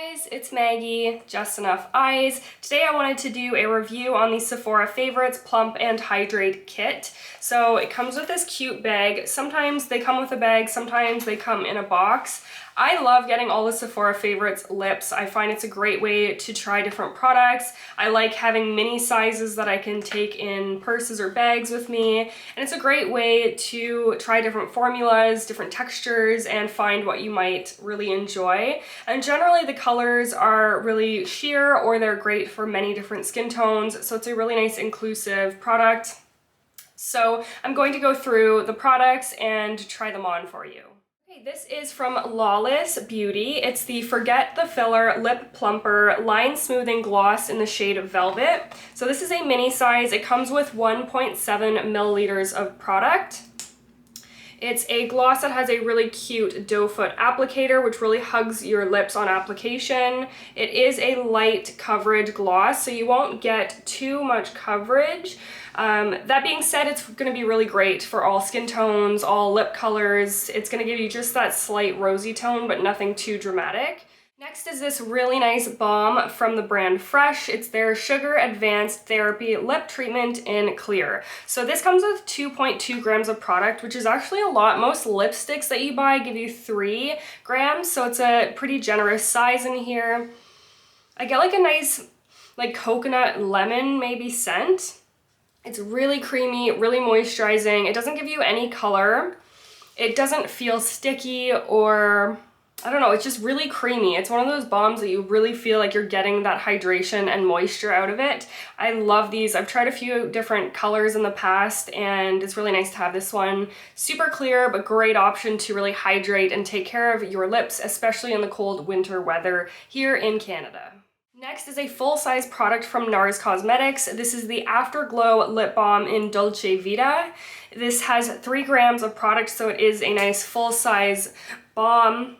Guys, it's Maggie, Just Enough Eyes. Today I wanted to do a review on the Sephora Favorites Plump and Hydrate kit. So it comes with this cute bag. Sometimes they come with a bag, sometimes they come in a box. I love getting all the Sephora Favorites lips. I find it's a great way to try different products. I like having mini sizes that I can take in purses or bags with me. And it's a great way to try different formulas, different textures, and find what you might really enjoy. And generally the colors are really sheer or they're great for many different skin tones. So it's a really nice inclusive product. So I'm going to go through the products and try them on for you. Okay, this is from Lawless Beauty. It's the Forget the Filler Lip Plumper Line Smoothing Gloss in the shade Velvet. So this is a mini size. It comes with 1.7 milliliters of product. It's a gloss that has a really cute doe foot applicator, which really hugs your lips on application. It is a light coverage gloss, so you won't get too much coverage. That being said, it's going to be really great for all skin tones, all lip colors. It's going to give you just that slight rosy tone, but nothing too dramatic. Next is this really nice balm from the brand Fresh. It's their Sugar Advanced Therapy Lip Treatment in Clear. So this comes with 2.2 grams of product, which is actually a lot. Most lipsticks that you buy give you 3 grams, so it's a pretty generous size in here. I get like a nice like coconut lemon maybe scent. It's really creamy, really moisturizing. It doesn't give you any color. It doesn't feel sticky or I don't know, it's just really creamy. It's one of those balms that you really feel like you're getting that hydration and moisture out of it. I love these. I've tried a few different colors in the past and it's really nice to have this one. Super clear, but great option to really hydrate and take care of your lips, especially in the cold winter weather here in Canada. Next is a full-size product from Nars Cosmetics. This is the Afterglow Lip Balm in Dolce Vita. This has 3 grams of product, so it is a nice full-size balm.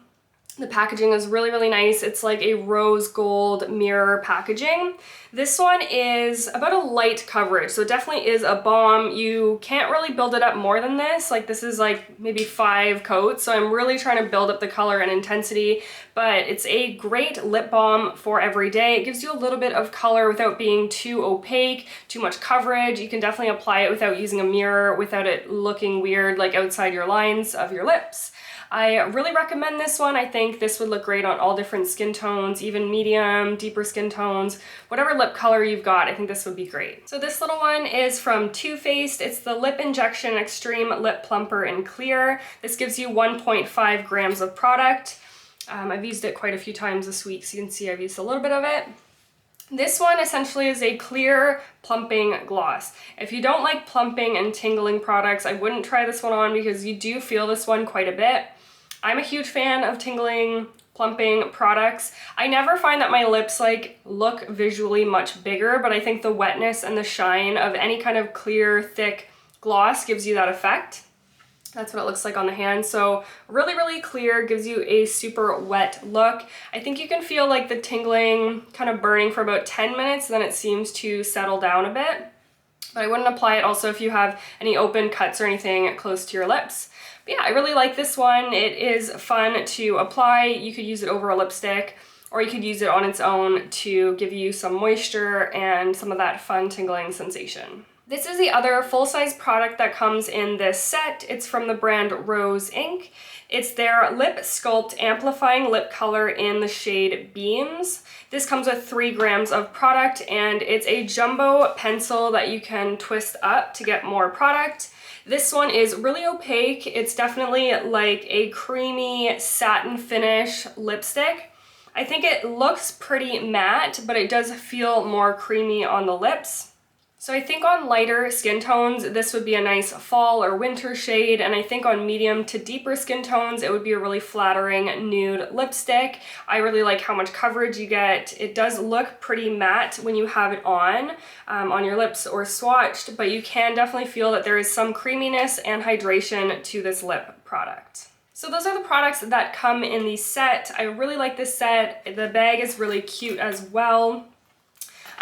The packaging is really, really nice. It's like a rose gold mirror packaging. This one is about a light coverage, so it definitely is a balm. You can't really build it up more than this. Like this is like maybe 5 coats, so I'm really trying to build up the color and intensity, but it's a great lip balm for every day. It gives you a little bit of color without being too opaque, too much coverage. You can definitely apply it without using a mirror, without it looking weird like outside your lines of your lips. I really recommend this one. I think this would look great on all different skin tones, even medium, deeper skin tones, whatever lip color you've got, I think this would be great. So this little one is from Too Faced. It's the Lip Injection Extreme Lip Plumper in Clear. This gives you 1.5 grams of product. I've used it quite a few times this week, so you can see I've used a little bit of it. This one essentially is a clear plumping gloss. If you don't like plumping and tingling products, I wouldn't try this one on because you do feel this one quite a bit. I'm a huge fan of tingling, plumping products. I never find that my lips like look visually much bigger, but I think the wetness and the shine of any kind of clear, thick gloss gives you that effect. That's what it looks like on the hand. So really, really clear, gives you a super wet look. I think you can feel like the tingling kind of burning for about 10 minutes, then it seems to settle down a bit. But I wouldn't apply it also if you have any open cuts or anything close to your lips. But yeah, I really like this one. It is fun to apply. You could use it over a lipstick, or you could use it on its own to give you some moisture and some of that fun tingling sensation. This is the other full-size product that comes in this set. It's from the brand Rose Inc. It's their Lip Sculpt Amplifying Lip Color in the shade Beams. This comes with 3 grams of product, and it's a jumbo pencil that you can twist up to get more product. This one is really opaque. It's definitely like a creamy satin finish lipstick. I think it looks pretty matte, but it does feel more creamy on the lips. So I think on lighter skin tones, this would be a nice fall or winter shade, and I think on medium to deeper skin tones, it would be a really flattering nude lipstick. I really like how much coverage you get. It does look pretty matte when you have it on your lips or swatched, but you can definitely feel that there is some creaminess and hydration to this lip product. So those are the products that come in the set. I really like this set. The bag is really cute as well.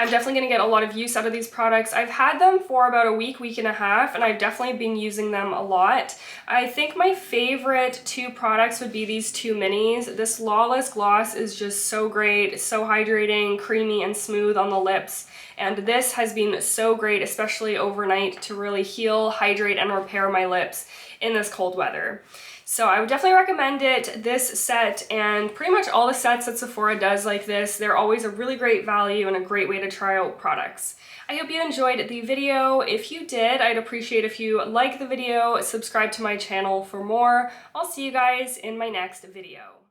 I'm definitely gonna get a lot of use out of these products. I've had them for about a week, week and a half, and I've definitely been using them a lot. I think my favorite two products would be these two minis. This Lawless gloss is just so great, so hydrating, creamy, and smooth on the lips. And this has been so great, especially overnight, to really heal, hydrate, and repair my lips in this cold weather. So I would definitely recommend it, this set, and pretty much all the sets that Sephora does like this. They're always a really great value and a great way to try out products. I hope you enjoyed the video. If you did, I'd appreciate if you like the video, subscribe to my channel for more. I'll see you guys in my next video.